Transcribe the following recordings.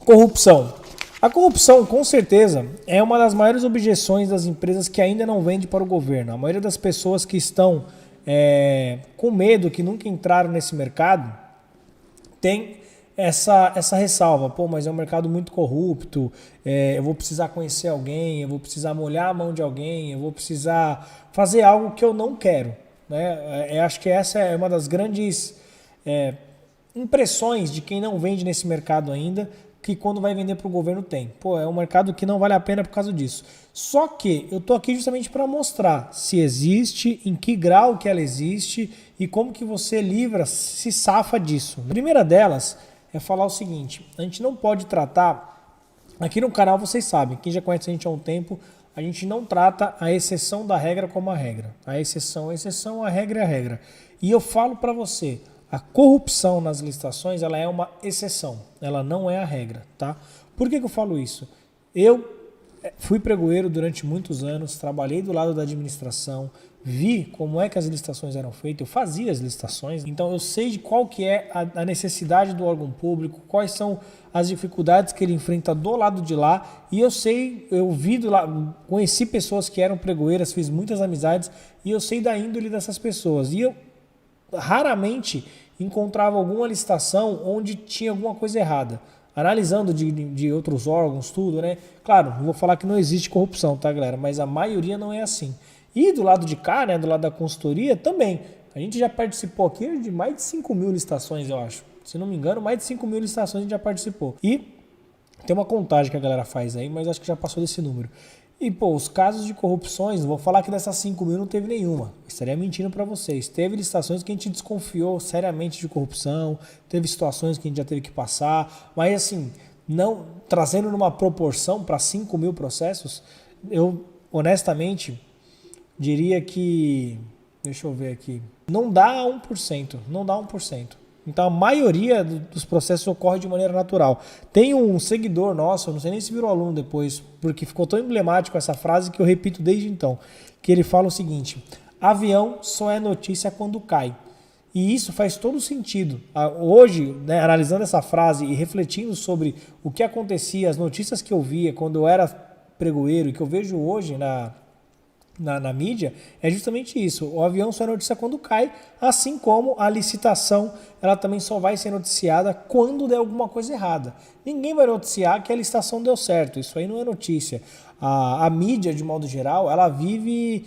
Corrupção. A corrupção, com certeza, é uma das maiores objeções das empresas que ainda não vendem para o governo. A maioria das pessoas que estão com medo, que nunca entraram nesse mercado, tem essa ressalva. Pô, mas é um mercado muito corrupto, eu vou precisar conhecer alguém, eu vou precisar molhar a mão de alguém, eu vou precisar fazer algo que eu não quero. Né? Acho que essa é uma das grandes impressões de quem não vende nesse mercado ainda, que quando vai vender para o governo tem. Pô, é um mercado que não vale a pena por causa disso. Só que eu tô aqui justamente para mostrar se existe, em que grau que ela existe e como que você se safa disso. A primeira delas é falar o seguinte: a gente não pode tratar, aqui no canal vocês sabem, quem já conhece a gente há um tempo, a gente não trata a exceção da regra como a regra. A exceção é a exceção, a regra é a regra. E eu falo para você, a corrupção nas licitações, ela é uma exceção, ela não é a regra, tá? Por que eu falo isso? Eu fui pregoeiro durante muitos anos, trabalhei do lado da administração, vi como é que as licitações eram feitas, eu fazia as licitações, então eu sei de qual que é a necessidade do órgão público, quais são as dificuldades que ele enfrenta do lado de lá, e eu vi do lado, conheci pessoas que eram pregoeiras, fiz muitas amizades, e eu sei da índole dessas pessoas, e eu raramente encontrava alguma licitação onde tinha alguma coisa errada. Analisando de outros órgãos, tudo, né? Claro, não vou falar que não existe corrupção, tá, galera? Mas a maioria não é assim. E do lado de cá, né, do lado da consultoria, também. A gente já participou aqui de mais de 5.000 licitações, eu acho. Se não me engano, mais de 5.000 licitações a gente já participou. E tem uma contagem que a galera faz aí, mas acho que já passou desse número. E, pô, os casos de corrupções, não vou falar que dessas 5.000 não teve nenhuma. Estaria mentindo para vocês. Teve licitações que a gente desconfiou seriamente de corrupção, teve situações que a gente já teve que passar, mas assim, não trazendo numa proporção para 5.000 processos, eu honestamente diria que, deixa eu ver aqui, não dá 1%, não dá 1%. Então a maioria dos processos ocorre de maneira natural. Tem um seguidor nosso, não sei nem se virou aluno depois, porque ficou tão emblemático essa frase que eu repito desde então, que ele fala o seguinte: avião só é notícia quando cai. E isso faz todo sentido. Hoje, né, analisando essa frase e refletindo sobre o que acontecia, as notícias que eu via quando eu era pregoeiro e que eu vejo hoje na mídia, é justamente isso. O avião só é notícia quando cai, assim como a licitação, ela também só vai ser noticiada quando der alguma coisa errada. Ninguém vai noticiar que a licitação deu certo, isso aí não é notícia. A mídia, de modo geral, ela vive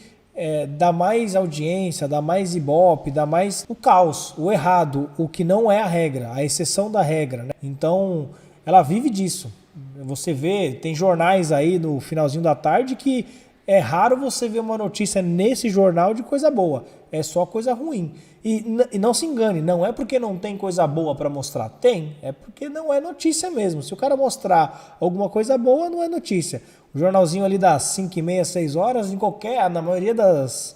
dá mais audiência, dá mais ibope, dá mais o caos, o errado, o que não é a regra, a exceção da regra, né? Então, ela vive disso. Você vê, tem jornais aí no finalzinho da tarde que é raro você ver uma notícia nesse jornal de coisa boa, é só coisa ruim. E não se engane, não é porque não tem coisa boa para mostrar, tem, é porque não é notícia mesmo. Se o cara mostrar alguma coisa boa, não é notícia. O jornalzinho ali das 5h30, 6 horas, na maioria das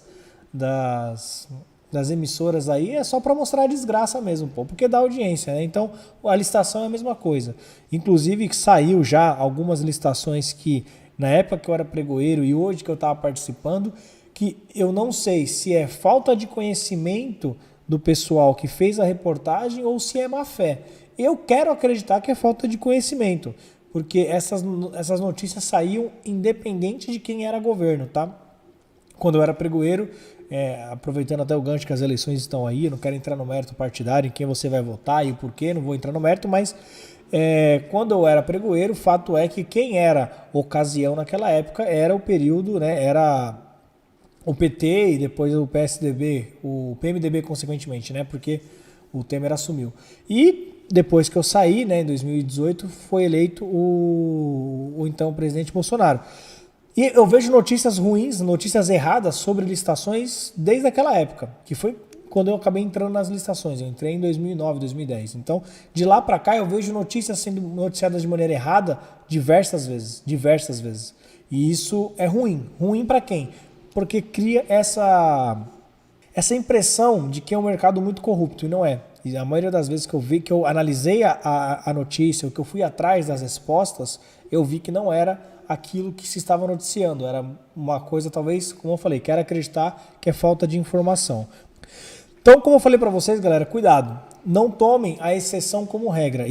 emissoras aí, é só para mostrar a desgraça mesmo, pô, porque dá audiência, né? Então a licitação é a mesma coisa. Inclusive saiu já algumas licitações que na época que eu era pregoeiro e hoje que eu estava participando, que eu não sei se é falta de conhecimento do pessoal que fez a reportagem ou se é má fé. Eu quero acreditar que é falta de conhecimento, porque essas notícias saíam independente de quem era governo, tá? Quando eu era pregoeiro, aproveitando até o gancho que as eleições estão aí, eu não quero entrar no mérito partidário, em quem você vai votar e o porquê, não vou entrar no mérito, mas quando eu era pregoeiro, o fato é que quem era ocasião naquela época era o período, né, era o PT e depois o PSDB, o PMDB consequentemente, né, porque o Temer assumiu. E depois que eu saí, né, em 2018, foi eleito o então presidente Bolsonaro. E eu vejo notícias ruins, notícias erradas sobre licitações desde aquela época, que foi quando eu acabei entrando nas licitações. Eu entrei em 2009, 2010. Então, de lá para cá, eu vejo notícias sendo noticiadas de maneira errada diversas vezes. E isso é ruim. Ruim para quem? Porque cria essa impressão de que é um mercado muito corrupto, e não é. E a maioria das vezes que eu vi, que eu analisei a notícia, que eu fui atrás das respostas, eu vi que não era aquilo que se estava noticiando. Era uma coisa, talvez, como eu falei, quero acreditar que é falta de informação. Então, como eu falei para vocês, galera, cuidado. não tomem a exceção como regra.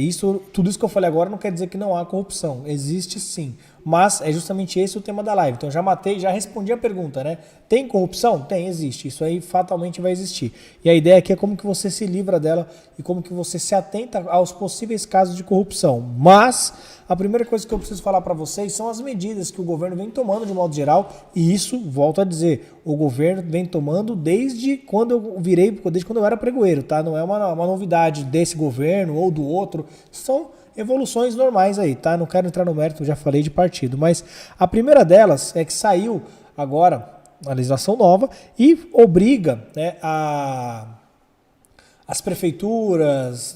Tudo isso que eu falei agora não quer dizer que não há corrupção. Existe sim. Mas é justamente esse o tema da live. Então já respondi a pergunta, né? Tem corrupção? Tem, existe. Isso aí fatalmente vai existir. E a ideia aqui é como que você se livra dela e como que você se atenta aos possíveis casos de corrupção. Mas a primeira coisa que eu preciso falar para vocês são as medidas que o governo vem tomando de modo geral. E isso, volto a dizer, o governo vem tomando desde quando eu era pregoeiro, tá? Não é uma novidade desse governo ou do outro. São evoluções normais aí, tá? Não quero entrar no mérito, já falei de partido, mas a primeira delas é que saiu agora uma legislação nova e obriga, né, as prefeituras,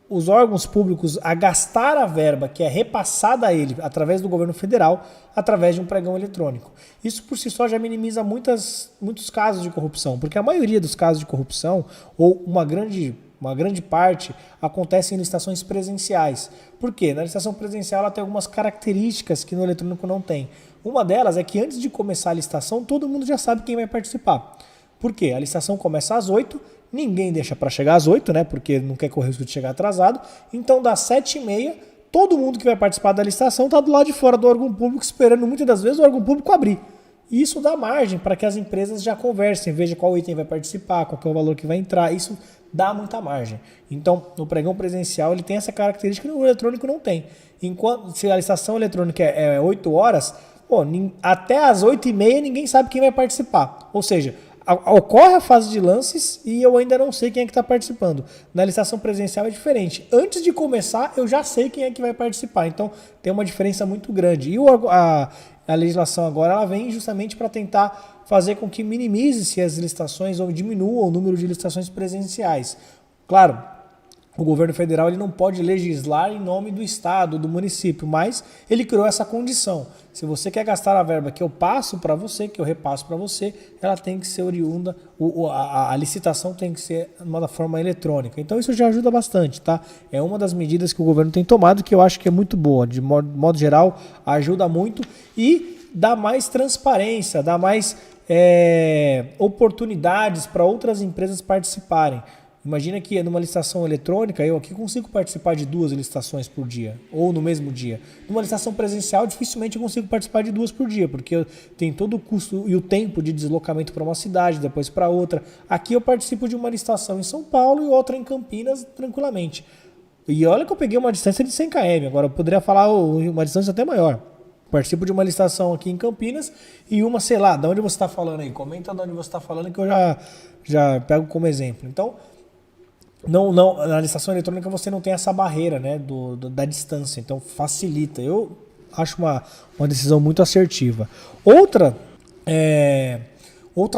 os órgãos públicos a gastar a verba que é repassada a ele através do governo federal, através de um pregão eletrônico. Isso por si só já minimiza muitos casos de corrupção, porque a maioria dos casos de corrupção, ou uma grande parte, acontece em licitações presenciais. Por quê? Na licitação presencial ela tem algumas características que no eletrônico não tem. Uma delas é que antes de começar a licitação, todo mundo já sabe quem vai participar. Por quê? A licitação começa às 8, ninguém deixa para chegar às 8, né? Porque não quer correr o risco de chegar atrasado. Então, das 7h30, todo mundo que vai participar da licitação está do lado de fora do órgão público, esperando muitas das vezes o órgão público abrir. E isso dá margem para que as empresas já conversem, vejam qual item vai participar, qual é o valor que vai entrar. Isso dá muita margem. Então, no pregão presencial, ele tem essa característica que no eletrônico não tem. Enquanto, se a licitação eletrônica é 8 horas, até as 8h30 ninguém sabe quem vai participar. Ou seja, ocorre a fase de lances e eu ainda não sei quem é que está participando. Na licitação presencial é diferente. Antes de começar, eu já sei quem é que vai participar. Então, tem uma diferença muito grande. E a legislação agora ela vem justamente para tentar fazer com que minimize-se as licitações ou diminua o número de licitações presenciais. Claro, o governo federal ele não pode legislar em nome do estado, do município, mas ele criou essa condição. Se você quer gastar a verba que eu passo para você, que eu repasso para você, ela tem que ser oriunda, a licitação tem que ser de uma forma eletrônica. Então isso já ajuda bastante, tá? É uma das medidas que o governo tem tomado que eu acho que é muito boa. De modo geral, ajuda muito e dá mais transparência, dá mais oportunidades para outras empresas participarem. Imagina que numa licitação eletrônica, eu aqui consigo participar de 2 licitações por dia, ou no mesmo dia. Numa licitação presencial, dificilmente eu consigo participar de 2 por dia, porque eu tenho todo o custo e o tempo de deslocamento para uma cidade, depois para outra. Aqui eu participo de uma licitação em São Paulo e outra em Campinas, tranquilamente. E olha que eu peguei uma distância de 100 km, agora eu poderia falar uma distância até maior. Participo de uma licitação aqui em Campinas e uma, sei lá, de onde você está falando aí? Comenta de onde você está falando que eu já pego como exemplo. Então, não, na licitação eletrônica você não tem essa barreira, né, da distância, então facilita. Eu acho uma decisão muito assertiva. Outra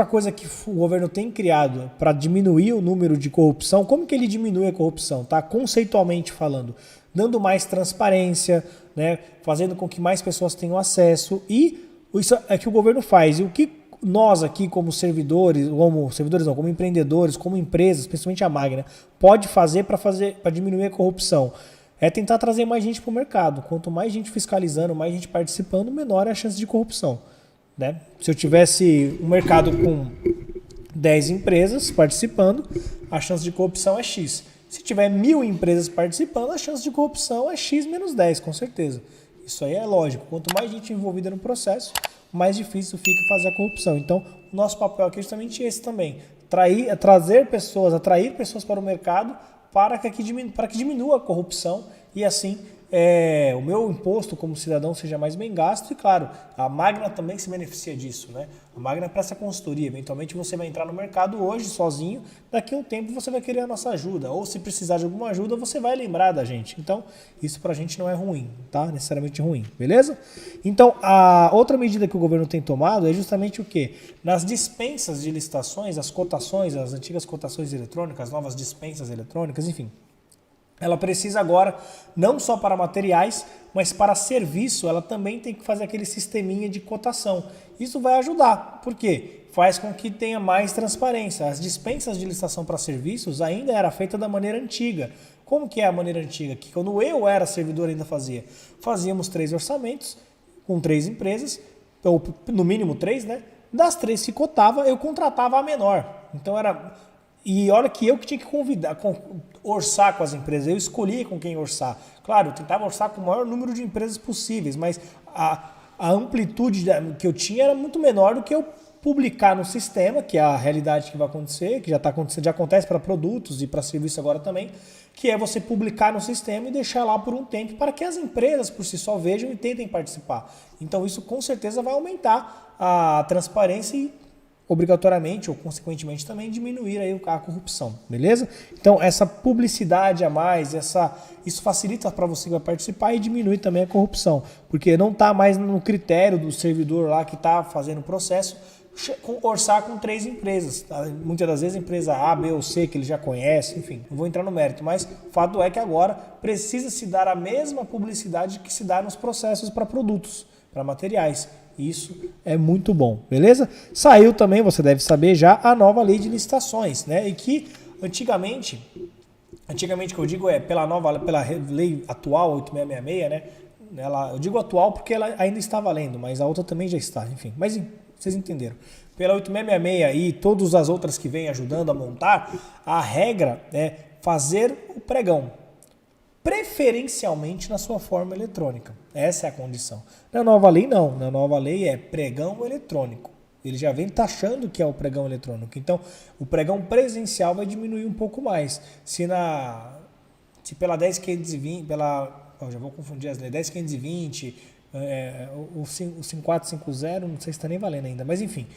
coisa que o governo tem criado para diminuir o número de corrupção, como que ele diminui a corrupção? Tá? Conceitualmente falando, dando mais transparência, né, fazendo com que mais pessoas tenham acesso, e isso é que o governo faz. E o que nós aqui como como empreendedores, como empresas, principalmente a Magna, pode fazer para diminuir a corrupção? É tentar trazer mais gente para o mercado. Quanto mais gente fiscalizando, mais gente participando, menor é a chance de corrupção, né? Se eu tivesse um mercado com 10 empresas participando, a chance de corrupção é X. Se tiver 1.000 empresas participando, a chance de corrupção é X menos 10, com certeza. Isso aí é lógico. Quanto mais gente envolvida no processo, mais difícil fica fazer a corrupção. Então, o nosso papel aqui é justamente esse também. Atrair pessoas para o mercado para que diminua a corrupção e assim o meu imposto como cidadão seja mais bem gasto. E claro, a Magna também se beneficia disso, né? A Magna presta consultoria. Eventualmente você vai entrar no mercado hoje sozinho, daqui a um tempo você vai querer a nossa ajuda, ou se precisar de alguma ajuda você vai lembrar da gente. Então isso pra gente não é ruim, tá? Necessariamente ruim, beleza? Então a outra medida que o governo tem tomado é justamente o quê? Nas dispensas de licitações, as cotações, as antigas cotações eletrônicas, as novas dispensas eletrônicas, enfim, ela precisa agora, não só para materiais, mas para serviço, ela também tem que fazer aquele sisteminha de cotação. Isso vai ajudar, por quê? Faz com que tenha mais transparência. As dispensas de licitação para serviços ainda era feita da maneira antiga. Como que é a maneira antiga? Que quando eu era servidor ainda fazíamos 3 orçamentos com 3 empresas, ou no mínimo 3, né? Das 3 que cotava, eu contratava a menor. Então era... E olha que eu que tinha que convidar, orçar com as empresas, eu escolhia com quem orçar. Claro, eu tentava orçar com o maior número de empresas possíveis, mas a amplitude que eu tinha era muito menor do que eu publicar no sistema, que é a realidade que vai acontecer, que já está acontecendo, já acontece para produtos e para serviços agora também, que é você publicar no sistema e deixar lá por um tempo para que as empresas por si só vejam e tentem participar. Então isso com certeza vai aumentar a transparência e obrigatoriamente ou consequentemente também diminuir aí a corrupção, beleza? Então essa publicidade a mais, isso facilita para você que vai participar e diminui também a corrupção, porque não está mais no critério do servidor lá que está fazendo o processo orçar com 3 empresas, tá? Muitas das vezes empresa A, B ou C que ele já conhece, enfim, não vou entrar no mérito, mas o fato é que agora precisa se dar a mesma publicidade que se dá nos processos para produtos, para materiais. Isso é muito bom, beleza? Saiu também, você deve saber já, a nova lei de licitações, né? E que antigamente que eu digo pela lei atual 8666, né? Eu digo atual porque ela ainda está valendo, mas a outra também já está, enfim. Mas vocês entenderam. Pela 8666 e todas as outras que vêm ajudando a montar, a regra é fazer o pregão, preferencialmente na sua forma eletrônica. Essa é a condição. Na nova lei, não. Na nova lei é pregão eletrônico. Ele já vem taxando que é o pregão eletrônico. Então, o pregão presencial vai diminuir um pouco mais. Se pela 10520, já vou confundir as leis, 10520, o 5450, não sei se está nem valendo ainda, mas enfim.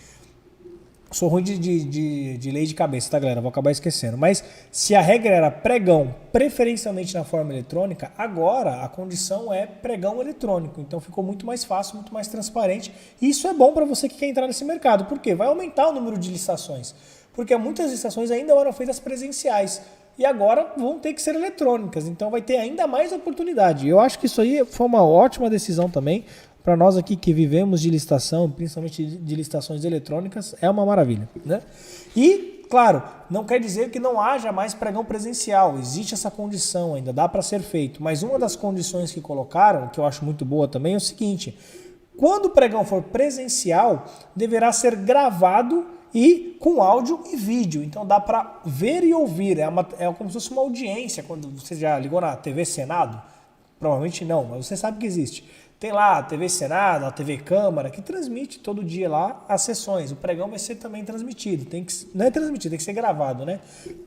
Sou ruim de lei de cabeça, tá, galera? Vou acabar esquecendo. Mas se a regra era pregão, preferencialmente na forma eletrônica, agora a condição é pregão eletrônico. Então ficou muito mais fácil, muito mais transparente. E isso é bom para você que quer entrar nesse mercado. Por quê? Vai aumentar o número de licitações. Porque muitas licitações ainda eram feitas presenciais. E agora vão ter que ser eletrônicas. Então vai ter ainda mais oportunidade. Eu acho que isso aí foi uma ótima decisão também. Para nós aqui que vivemos de licitação, principalmente de licitações eletrônicas, é uma maravilha, né? E, claro, não quer dizer que não haja mais pregão presencial. Existe essa condição ainda, dá para ser feito. Mas uma das condições que colocaram, que eu acho muito boa também, é o seguinte: quando o pregão for presencial, deverá ser gravado e com áudio e vídeo. Então dá para ver e ouvir. É como se fosse uma audiência. Quando você já ligou na TV Senado? Provavelmente não, mas você sabe que existe. Tem lá a TV Senado, a TV Câmara, que transmite todo dia lá as sessões. O pregão vai ser também transmitido. Não é transmitido, tem que ser gravado, né?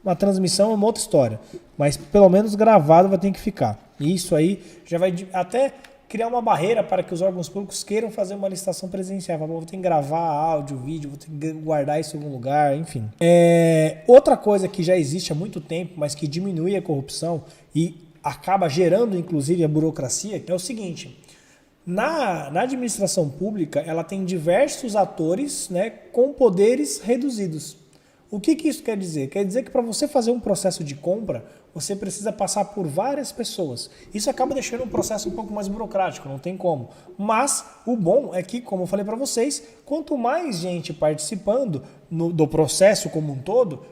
Uma transmissão é uma outra história. Mas pelo menos gravado vai ter que ficar. E isso aí já vai até criar uma barreira para que os órgãos públicos queiram fazer uma licitação presencial. Vou ter que gravar áudio, vídeo, vou ter que guardar isso em algum lugar, enfim. Outra coisa que já existe há muito tempo, mas que diminui a corrupção e acaba gerando, inclusive, a burocracia, é o seguinte: na administração pública, ela tem diversos atores, né, com poderes reduzidos. O que isso quer dizer? Quer dizer que para você fazer um processo de compra, você precisa passar por várias pessoas. Isso acaba deixando o processo um pouco mais burocrático, não tem como. Mas o bom é que, como eu falei para vocês, quanto mais gente participando do processo como um todo,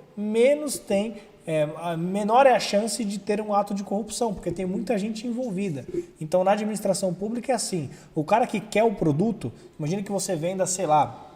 menor é a chance de ter um ato de corrupção, porque tem muita gente envolvida. Então, na administração pública é assim: o cara que quer o produto, imagina que você venda, sei lá,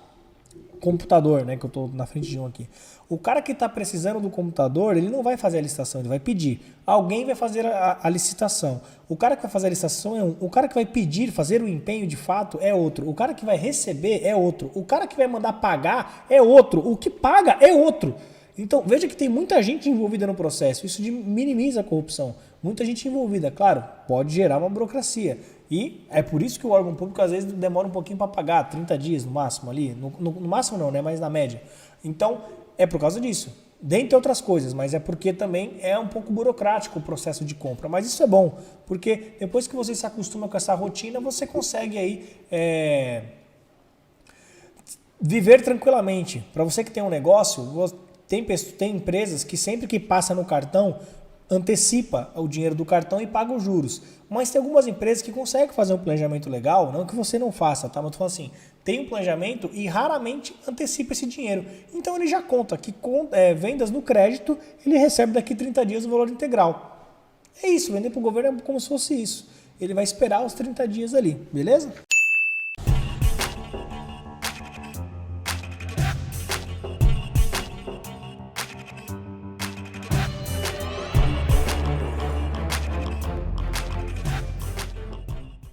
computador, né, que eu estou na frente de um aqui. O cara que está precisando do computador, ele não vai fazer a licitação, ele vai pedir. Alguém vai fazer a licitação. O cara que vai fazer a licitação é um. O cara que vai pedir, fazer o empenho de fato é outro. O cara que vai receber é outro. O cara que vai mandar pagar é outro. O que paga é outro. Então, veja que tem muita gente envolvida no processo. Isso minimiza a corrupção. Muita gente envolvida. Claro, pode gerar uma burocracia. E é por isso que o órgão público às vezes demora um pouquinho para pagar, 30 dias no máximo ali. No máximo não, né? Mas na média. Então, é por causa disso. Dentre outras coisas, mas é porque também é um pouco burocrático o processo de compra. Mas isso é bom, porque depois que você se acostuma com essa rotina, você consegue aí viver tranquilamente. Para você que tem um negócio, tem empresas que sempre que passa no cartão, antecipa o dinheiro do cartão e paga os juros. Mas tem algumas empresas que conseguem fazer um planejamento legal, não que você não faça, tá? Mas eu tô falando assim, tem um planejamento e raramente antecipa esse dinheiro. Então ele já conta que vendas no crédito, ele recebe daqui 30 dias o valor integral. É isso, vender para o governo é como se fosse isso. Ele vai esperar os 30 dias ali, beleza?